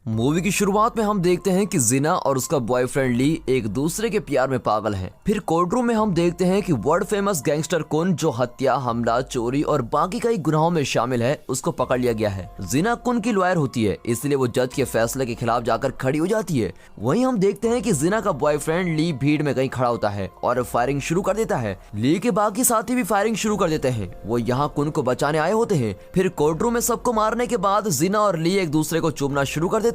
Movie की शुरुआत में हम देखते हैं कि जिना और उसका बॉयफ्रेंड ली एक दूसरे के प्यार में पागल हैं। फिर कोर्टरूम में हम देखते हैं कि वर्ल्ड फेमस गैंगस्टर कुन, जो हत्या, हमला, चोरी और बाकी कई गुनाहों में शामिल है, उसको पकड़ लिया गया है। जिना कुन की लॉयर होती है, इसलिए वो जज के फैसले के खिलाफ जाकर खड़ी हो जाती है। वहीं हम देखते हैं कि जिना का बॉयफ्रेंड ली भीड़ में कहीं खड़ा होता है और फायरिंग शुरू कर देता है। ली के बाकी साथी भी फायरिंग शुरू कर देते हैं। वो यहाँ कुन को बचाने आए होते हैं। फिर कोर्टरूम में सबको मारने के बाद जिना और ली एक दूसरे को चूमना शुरू कर देते हैं।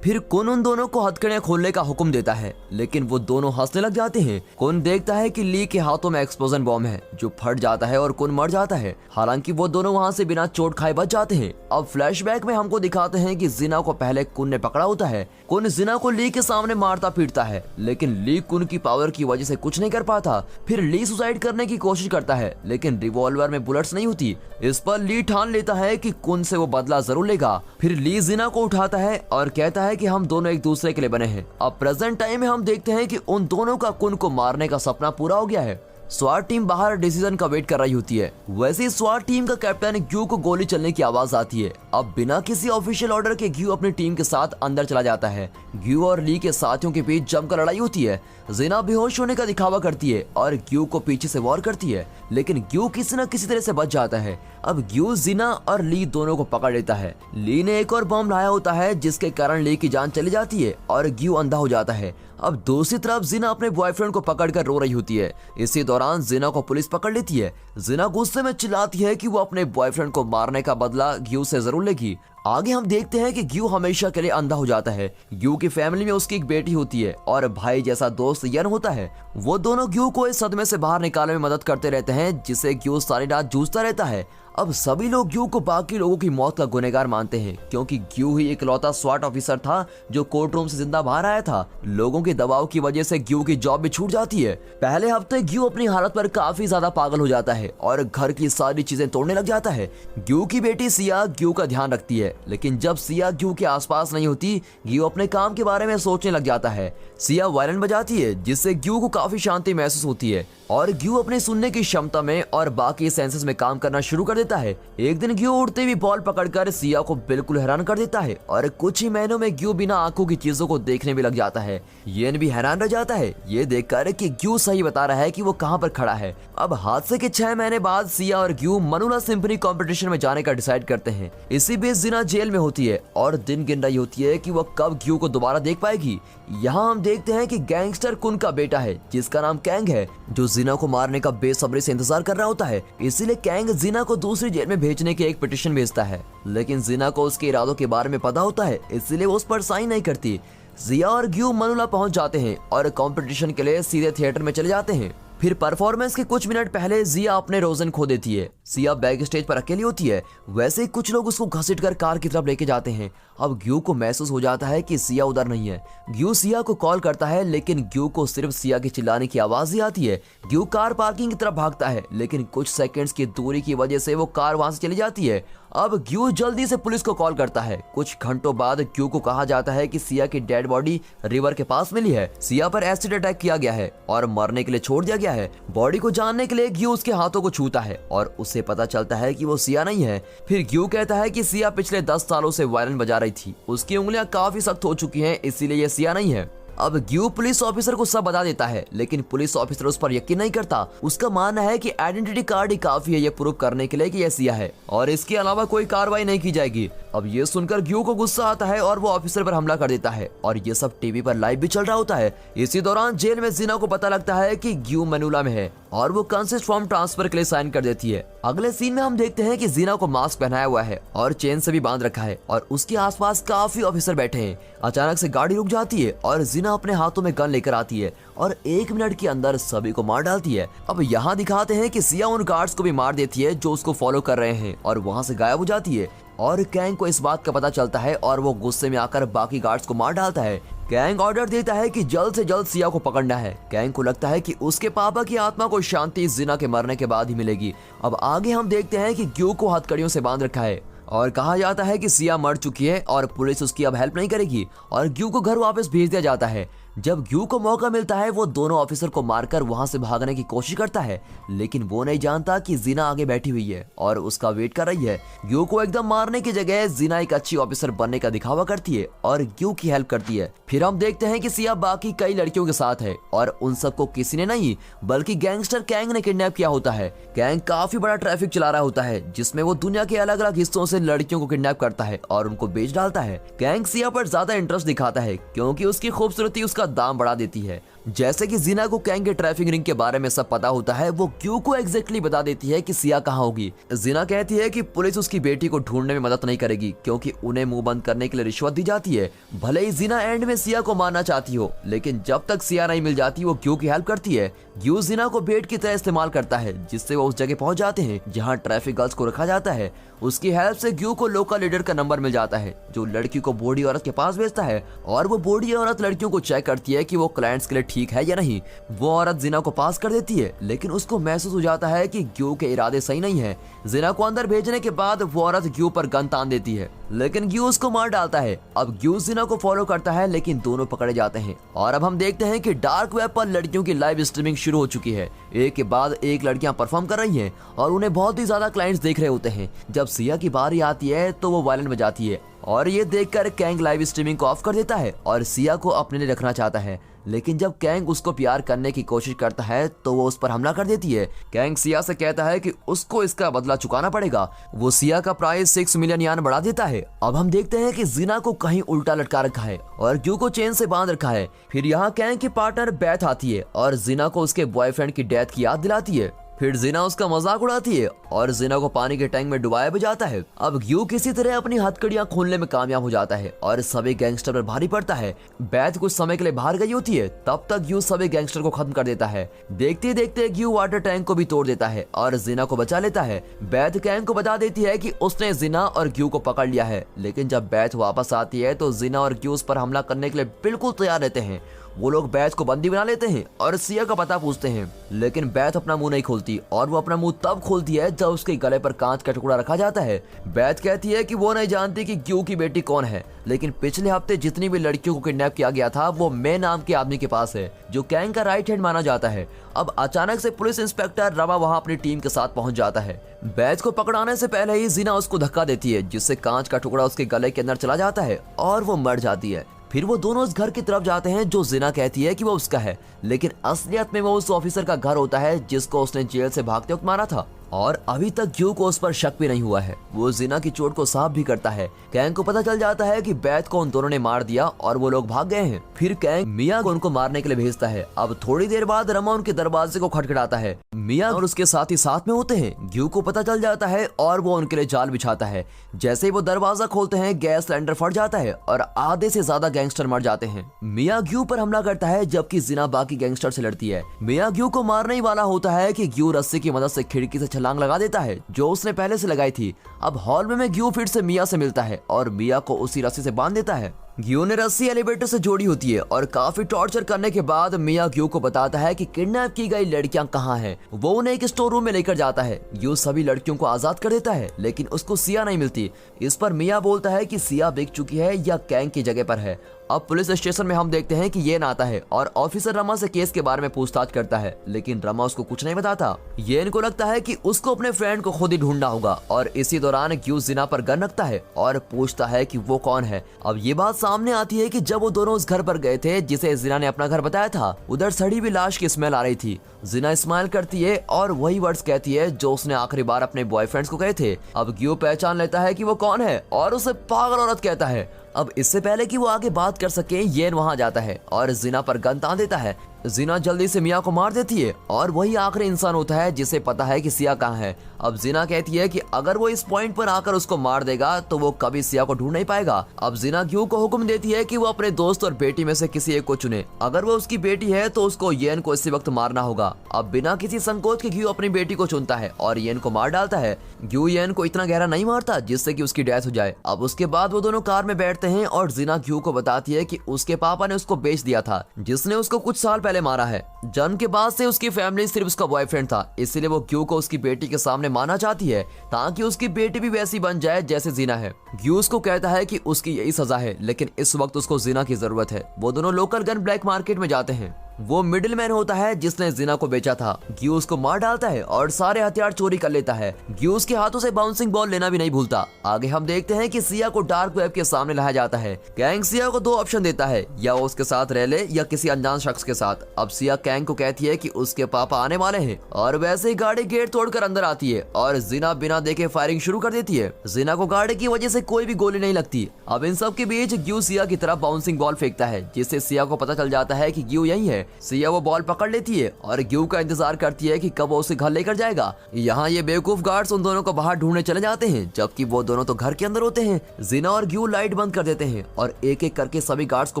फिर कुन उन दोनों को हथकड़ियां खोलने का हुक्म देता है, लेकिन वो दोनों हंसने लग जाते हैं। कुन देखता है कि ली के हाथों में एक्सप्लोजन बॉम्ब है, जो फट जाता है और कुन मर जाता है। हालांकि वो दोनों वहां से बिना चोट खाए बच जाते हैं। अब फ्लैशबैक में हमको दिखाते हैं कि जिना को पहले कुन ने पकड़ा होता है। कुन जिना को ली के सामने मारता पीटता है, लेकिन ली कुन की पावर की वजह से कुछ नहीं कर पाता। फिर ली सुसाइड करने की कोशिश करता है, लेकिन रिवॉल्वर में बुलेट्स नहीं होती। इस पर ली ठान लेता है कि कुन से वो बदला जरूर लेगा। फिर ली जिना को उठाता है और कहता है कि हम दोनों एक दूसरे के लिए बने हैं। अब प्रेजेंट टाइम में हम देखते हैं कि उन दोनों का कुन को मारने का सपना पूरा हो गया है। स्वाट टीम बाहर डिसीजन का वेट कर रही होती है। वैसे ही स्वाट टीम का कैप्टन ग्यू को गोली चलने की आवाज आती है। अब बिना किसी ऑफिशियल ऑर्डर के ग्यू अपनी टीम के साथ अंदर चला जाता है। ग्यू और ली के साथियों के बीच जमकर लड़ाई होती है। जिना बेहोश होने का दिखावा करती है और ग्यू को पीछे से वार करती है, लेकिन ग्यू किसी न किसी तरह से बच जाता है। अब ग्यू जिना और ली दोनों को पकड़ लेता है। ली ने एक और बम लाया होता है, जिसके कारण ली की जान चली जाती है और ग्यू अंधा हो जाता है। अब दूसरी तरफ जिना अपने बॉयफ्रेंड को पकड़कर रो रही होती है। इसी दौरान जिना को पुलिस पकड़ लेती है। जिना गुस्से में चिल्लाती है कि वो अपने बॉयफ्रेंड को मारने का बदला ग्यू से जरूर लेगी। आगे हम देखते हैं कि ग्यू हमेशा के लिए अंधा हो जाता है। ग्यू की फैमिली में उसकी एक बेटी होती है और भाई जैसा दोस्त यन होता है। वो दोनों ग्यू को इस सदमे से बाहर निकालने में मदद करते रहते हैं, जिसे ग्यू सारी रात जूझता रहता है। अब सभी लोग ग्यू को बाकी लोगों की मौत का गुनहगार मानते हैं, क्योंकि ग्यू ही इकलौता स्वाट ऑफिसर था जो कोर्टरूम से जिंदा बाहर आया था। लोगों के दबाव की वजह से ग्यू की जॉब भी छूट जाती है। पहले हफ्ते ग्यू अपनी हालत पर काफी ज्यादा पागल हो जाता है और घर की सारी चीजें तोड़ने लग जाता है। ग्यू की बेटी सिया ग्यू का ध्यान रखती है, लेकिन जब सिया ग्यू के आसपास नहीं होती, ग्यू अपने काम के बारे में सोचने लग जाता है। सिया वायलिन बजाती है, जिससे ग्यू को काफी शांति महसूस होती है और ग्यू अपने सुनने की क्षमता में और बाकी सेंसेस में काम करना शुरू कर देता है। एक दिन ग्यू उड़ते हुए बॉल पकड़कर सिया को बिल्कुल हैरान कर देता है और कुछ ही महीनों में ग्यू बिना आंखों की चीजों को देखने भी लग जाता है। येन भी हैरान रह जाता है ये देखकर कि ग्यू सही बता रहा है कि वो कहां पर खड़ा है। अब हादसे के 6 महीने बाद सिया और ग्यू मनूला सिम्फनी कॉम्पिटिशन में जाने का डिसाइड करते हैं। इसी बीच जिना जेल में होती है और दिन गिन रही होती है कि वो कब ग्यू को दोबारा देख पाएगी। यहाँ हम देखते हैं कि गैंगस्टर कुन का बेटा है, जिसका नाम कैंग है, जो जिना को मारने का बेसब्री से इंतजार कर रहा होता है। इसीलिए कैंग जिना को दूसरी जेल में भेजने की एक पिटीशन भेजता है, लेकिन जिना को उसके इरादों के बारे में पता होता है, इसलिए वो उस पर साइन नहीं करती। जिया और ग्यू मनूला पहुंच जाते हैं और कंपटीशन के लिए सीधे थिएटर में चले जाते हैं। फिर परफॉर्मेंस के कुछ मिनट पहले जिया अपने रोजन खो देती है। सिया बैक स्टेज पर अकेली होती है। वैसे ही कुछ लोग उसको घसीटकर कार की तरफ लेके जाते हैं। अब ग्यू को महसूस हो जाता है कि सिया उधर नहीं है। ग्यू सिया को कॉल करता है, लेकिन ग्यू को सिर्फ सिया की चिल्लाने की आवाज ही आती है। ग्यू कार पार्किंग की तरफ भागता है, लेकिन कुछ सेकंड्स की दूरी की वजह से वो कार वहां से चली जाती है। अब ग्यू जल्दी से पुलिस को कॉल करता है। कुछ घंटों बाद ग्यू को कहा जाता है कि सिया की डेड बॉडी रिवर के पास मिली है। सिया पर एसिड अटैक किया गया है और मरने के लिए छोड़ दिया गया है। बॉडी को जानने के लिए ग्यू उसके हाथों को छूता है और उसे पता चलता है कि वो सिया नहीं है। फिर ग्यू कहता है कि सिया पिछले 10 सालों से वायलिन बजा रही थी। उसकी उंगलियां काफी सख्त हो चुकी हैं, इसीलिए ये सिया नहीं है। अब ग्यू पुलिस ऑफिसर को सब बता देता है, लेकिन पुलिस ऑफिसर उस पर यकीन नहीं करता। उसका मानना है कि आइडेंटिटी कार्ड ही काफी है ये प्रूव करने के लिए कि यह सिया है और इसके अलावा कोई कार्रवाई नहीं की जाएगी। अब ये सुनकर ग्यू को गुस्सा आता है और वो ऑफिसर पर हमला कर देता है और ये सब टीवी पर लाइव भी चल रहा होता है। इसी दौरान जेल में जिना को पता लगता है कि ग्यू मनूला में है और वो कंसेंट फॉर्म ट्रांसफर के लिए साइन कर देती है। अगले सीन में हम देखते हैं कि जिना को मास्क पहनाया हुआ है और चेन से भी बांध रखा है और उसके आसपास काफी ऑफिसर बैठे हैं। अचानक से गाड़ी रुक जाती है और जिना अपने हाथों में गन लेकर आती है और 1 मिनट के अंदर सभी को मार डालती है। अब यहाँ दिखाते हैं कि सिया उन गार्ड्स को भी मार देती है जो उसको फॉलो कर रहे हैं और वहाँ से गायब हो जाती है। और कैंग को इस बात का पता चलता है और वो गुस्से में आकर बाकी गार्ड्स को मार डालता है। कैंग ऑर्डर देता है कि जल्द से जल्द सिया को पकड़ना है। कैंग को लगता है कि उसके पापा की आत्मा को शांति जिना के मरने के बाद ही मिलेगी। अब आगे हम देखते हैं कि ग्यू को हथकड़ियों से बांध रखा है और कहा जाता है कि सिया मर चुकी है और पुलिस उसकी अब हेल्प नहीं करेगी और ग्यू को घर वापस भेज दिया जाता है। जब ग्यू को मौका मिलता है वो दोनों ऑफिसर को मारकर वहां से भागने की कोशिश करता है, लेकिन वो नहीं जानता कि जीना आगे बैठी हुई है और उसका वेट कर रही है। ग्यू को एकदम मारने की जगह जीना एक अच्छी ऑफिसर बनने का दिखावा करती है और ग्यू की हेल्प करती है। फिर हम देखते हैं कि सिया बाकी कई लड़कियों के साथ है और उन सबको किसी ने नहीं बल्कि गैंगस्टर कैंग ने किडनैप किया होता है। कैंग काफी बड़ा ट्रैफिक चला रहा होता है जिसमें वो दुनिया के अलग अलग हिस्सों से लड़कियों को किडनैप करता है और उनको बेच डालता है। कैंग सिया पर ज्यादा इंटरेस्ट दिखाता है क्योंकि उसकी खूबसूरती उसका दाम बढ़ा देती है। जैसे कि जीना को कैंग के ट्रैफिक रिंग के बारे में सब पता होता है, वो ग्यू को एग्जैक्टली बता देती है कि सिया कहाँ होगी। जीना कहती है कि पुलिस उसकी बेटी को ढूंढने में मदद नहीं करेगी क्योंकि उन्हें मुंह बंद करने के लिए रिश्वत दी जाती है। भले ही जीना एंड में सिया को मारना चाहती हो, लेकिन जब तक सिया नहीं मिल जाती वो ग्यू की हेल्प करती है। ग्यू जीना को बेट की तरह इस्तेमाल करता है जिससे वो उस जगह पहुंच जाते हैं जहाँ ट्रैफिक गर्ल्स को रखा जाता है। उसकी हेल्प से ग्यू को लोकल लीडर का नंबर मिल जाता है जो लड़की को बूढ़ी औरत के पास भेजता है और वो बूढ़ी औरत लड़कियों को चेक करती है कि वो क्लाइंट्स के लिए ठीक है या नहीं। वो औरत जीना को पास कर देती है, लेकिन उसको महसूस हो जाता है कि ग्यू के इरादे सही नहीं है। जीना को अंदर भेजने के बाद वो औरत ग्यू पर गन तान देती है, लेकिन ग्यू उसको मार डालता है। अब ग्यू जीना को फॉलो करता है, लेकिन दोनों पकड़े जाते हैं। और अब हम देखते हैं कि डार्क वेब पर लड़कियों की लाइव स्ट्रीमिंग शुरू हो चुकी है। एक के बाद एक लड़कियां परफॉर्म कर रही हैं और उन्हें बहुत ही ज्यादा क्लाइंट्स देख रहे होते हैं। जब सिया की बारी आती है तो वो वायलिन बजाती है और ये देखकर कैंग लाइव स्ट्रीमिंग को ऑफ कर देता है और सिया को अपने लिए रखना चाहता है। लेकिन जब कैंग उसको प्यार करने की कोशिश करता है तो वो उस पर हमला कर देती है। कैंग सिया से कहता है कि उसको इसका बदला चुकाना पड़ेगा। वो सिया का प्राइस 6 मिलियन यान बढ़ा देता है। अब हम देखते हैं कि जीना को कहीं उल्टा लटका रखा है और ग्यू को चेन से बांध रखा है। फिर यहाँ कैंग की पार्टनर बैथ आती है और जीना को उसके बॉयफ्रेंड की डेथ की याद दिलाती है। फिर जीना उसका मजाक उड़ाती है और जीना को पानी के टैंक में डुबाया भी जाता है। अब ग्यू किसी तरह अपनी हथकड़ियां खोलने में कामयाब हो जाता है और सभी गैंगस्टर पर भारी पड़ता है। बैथ कुछ समय के लिए बाहर गई होती है, तब तक ग्यू सभी गैंगस्टर को खत्म कर देता है। देखते देखते ग्यू वाटर टैंक को भी तोड़ देता है और जीना को बचा लेता है। बैथ कैंग को बता देती है कि उसने जीना और ग्यू को पकड़ लिया है, लेकिन जब बैथ वापस आती है तो जीना और ग्यू उस पर हमला करने के लिए बिल्कुल तैयार रहते हैं। वो लोग बैथ को बंदी बना लेते हैं और सिया का पता पूछते हैं, लेकिन बैथ अपना मुंह नहीं खोलती और वो अपना मुंह तब खोलती है जब उसके गले पर कांच का टुकड़ा रखा जाता है। बैथ कहती है कि वो नहीं जानती कि ग्यू की बेटी कौन है, लेकिन पिछले हफ्ते जितनी भी लड़कियों को किडनैप किया गया था वो मे नाम के आदमी के पास है जो कैंग का राइट हैंड माना जाता है। अब अचानक से पुलिस इंस्पेक्टर रवा वहां अपनी टीम के साथ पहुंच जाता है। बैथ को पकड़ाने से पहले ही जीना उसको धक्का देती है जिससे कांच का टुकड़ा उसके गले के अंदर चला जाता है और वो मर जाती है। फिर वो दोनों उस घर की तरफ जाते हैं जो जीना कहती है कि वो उसका है, लेकिन असलियत में वो उस ऑफिसर का घर होता है जिसको उसने जेल से भागते वक्त मारा था। और अभी तक ग्यू को उस पर शक भी नहीं हुआ है। वो जीना की चोट को साफ भी करता है। कैंग को पता चल जाता है कि बैथ को उन दोनों ने मार दिया और वो लोग भाग गए हैं। फिर कैंग मिया को उनको मारने के लिए भेजता है। अब थोड़ी देर बाद रमा उनके दरवाजे को खटखटाता है। मिया और उसके साथी साथ में होते हैं। ग्यू को पता चल जाता है और वो उनके लिए जाल बिछाता है। जैसे ही वो दरवाजा खोलते हैं गैस सिलेंडर फट जाता है और आधे से ज्यादा गैंगस्टर मर जाते हैं। मिया ग्यू पर हमला करता है जबकि जीना बाकी गैंगस्टर से लड़ती है। मिया ग्यू को मारने ही वाला होता है कि ग्यू रस्सी की मदद से खिड़की से छलांग लगा देता है जो उसने पहले से लगाई थी। अब हॉल में ग्यू फिर से मिया से मिलता है और मिया को उसी रस्सी से बांध देता है। ग्यू ने रस्सी एलिवेटर से जोड़ी होती है और काफी टॉर्चर करने के बाद मिया ग्यू को बताता है कि किडनैप की गई लड़कियां कहां हैं। वो उन्हें एक स्टोर रूम में लेकर जाता है। ग्यू सभी लड़कियों को आजाद कर देता है, लेकिन उसको सिया नहीं मिलती। इस पर मिया बोलता है कि सिया बिक चुकी है या कैंग की जगह पर है। अब पुलिस स्टेशन में हम देखते हैं कि येन आता है और ऑफिसर रमा से केस के बारे में पूछताछ करता है, लेकिन रमा उसको कुछ नहीं बताता। येन को लगता है कि उसको अपने फ्रेंड को खुद ही ढूंढना होगा और इसी दौरान ग्यू जीना पर गन रखता है और पूछता है कि वो कौन है। अब ये बात सामने आती है कि जब वो दोनों उस घर पर गए थे जिसे जीना ने अपना घर बताया था, उधर सड़ी हुई लाश की स्मेल आ रही थी। जीना स्माइल करती है और वही वर्ड्स कहती है जो उसने आखिरी बार अपने बॉयफ्रेंड्स को कहे थे। अब ग्यू पहचान लेता है कि वो कौन है और उसे पागल औरत कहता है। अब इससे पहले कि वो आगे बात कर सके येन वहां जाता है और जीना पर गन तान देता है। जीना जल्दी से मिया को मार देती है और वही आखिरी इंसान होता है जिसे पता है कि सिया कहाँ है। अब जीना कहती है कि अगर वो इस पॉइंट पर आकर उसको मार देगा तो वो कभी सिया को ढूंढ नहीं पाएगा। अब जीना ग्यू को हुक्म देती है कि वो अपने दोस्त और बेटी में से किसी एक को चुने। अगर वो उसकी बेटी है तो उसको येन को इसी वक्त मारना होगा। अब बिना किसी संकोच के ग्यू अपनी बेटी को चुनता है और येन को मार डालता है। ग्यू येन को इतना गहरा नहीं मारता जिससे कि उसकी डेथ हो जाए। अब उसके बाद वो दोनों कार में बैठते हैं और जीना ग्यू को बताती है कि उसके पापा ने उसको बेच दिया था, जिसने उसको कुछ साल पहले पहले मारा है। जन्म के बाद से उसकी फैमिली सिर्फ उसका बॉयफ्रेंड था, इसलिए वो ग्यू को उसकी बेटी के सामने मारना चाहती है ताकि उसकी बेटी भी वैसी बन जाए जैसे जीना है। ग्यू उसको कहता है कि उसकी यही सजा है, लेकिन इस वक्त उसको जीना की जरूरत है। वो दोनों लोकल गन ब्लैक मार्केट में जाते हैं। वो मिडिल मैन होता है जिसने जिना को बेचा था। ग्यू उसको मार डालता है और सारे हथियार चोरी कर लेता है। ग्यू उसके हाथों से बाउंसिंग बॉल लेना भी नहीं भूलता। आगे हम देखते हैं कि सिया को डार्क वेब के सामने लाया जाता है। कैंग सिया को 2 ऑप्शन देता है, या वो उसके साथ रह ले या किसी अनजान शख्स के साथ। अब सिया कैंग को कहती है कि उसके पापा आने वाले हैं और वैसे ही गाड़ी गेट तोड़कर अंदर आती है और जिना बिना देखे फायरिंग शुरू कर देती है। जिना को गाड़ी की वजह से कोई भी गोली नहीं लगती। अब इन सब के बीच ग्यू सिया की तरफ बाउंसिंग बॉल फेंकता है, जिससे सिया को पता चल जाता है कि ग्यू यही है। सिया वो बॉल पकड़ लेती है और ग्यू का इंतजार करती है कि कब वो उसे घर लेकर जाएगा। यहाँ ये बेवकूफ गार्ड्स उन दोनों को बाहर ढूंढने चले जाते हैं, जबकि वो दोनों तो घर के अंदर होते हैं। जिना और ग्यू लाइट बंद कर देते हैं और एक एक करके सभी गार्ड्स को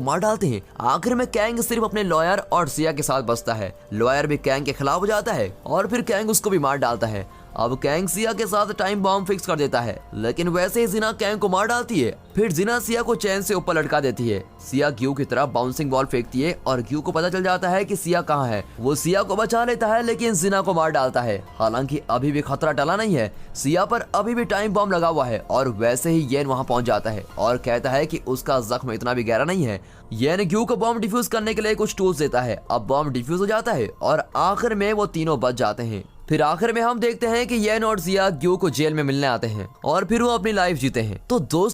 मार डालते हैं। आखिर में कैंग सिर्फ अपने लॉयर और सिया के साथ बचता है। लॉयर भी कैंग के खिलाफ हो जाता है और फिर कैंग उसको भी मार डालता है। अब कैंग सिया के साथ टाइम बॉम्ब फिक्स कर देता है, लेकिन वैसे ही जिना कैंग को मार डालती है। फिर जिना सिया को चैन से ऊपर लटका देती है। सिया ग्यू की तरफ बाउंसिंग बॉल फेंकती है और ग्यू को पता चल जाता है कि सिया कहाँ है। वो सिया को बचा लेता है, लेकिन जिना को मार डालता है। हालांकि अभी भी खतरा टला नहीं है। सिया पर अभी भी टाइम बॉम्ब लगा हुआ है और वैसे ही येन वहाँ पहुँच जाता है और कहता है कि उसका जख्म इतना भी गहरा नहीं है। येन ग्यू को बॉम्ब डिफ्यूज करने के लिए कुछ टूल्स देता है। अब बॉम्ब डिफ्यूज हो जाता है और आखिर में वो तीनों बच जाते हैं। फिर आखिर में हम देखते हैं कि येन और जिया ग्यू को जेल में मिलने आते हैं और फिर वो अपनी लाइफ जीते हैं। तो दोस्त